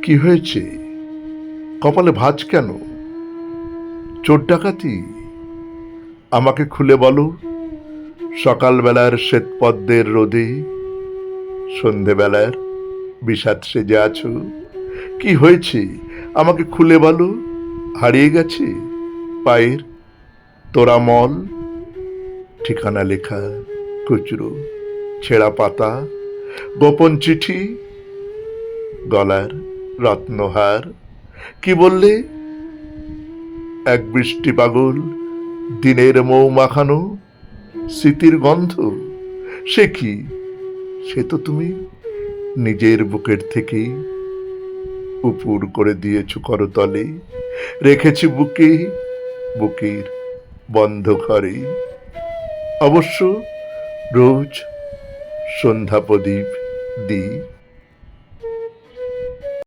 কি হয়েছে? কপালে ভাঁজ কেন? চোর ডাকাতি? আমাকে খুলে বলো। সকালবেলার শ্বেতপদ্মের রোদে, সন্ধেবেলার বিষাদ সেজে আছো। কি হয়েছে আমাকে খুলে বলো। হারিয়ে গেছে পায়ের তোরামল, ঠিকানা লেখা খুচরো, ছেঁড়া পাতা, গোপন চিঠি, গলার রত্নহার। কি বললে? এক বৃষ্টি পাগল দিনের মৌ মাখানো স্মৃতির গন্ধ। সে কি? সে তো তুমি নিজের বুকের থেকেই উপুর করে দিয়েছ করতলে, রেখেছি বুকে, বুকের বন্ধ ঘরে। অবশ্য রোজ সন্ধ্যা প্রদীপ দিই।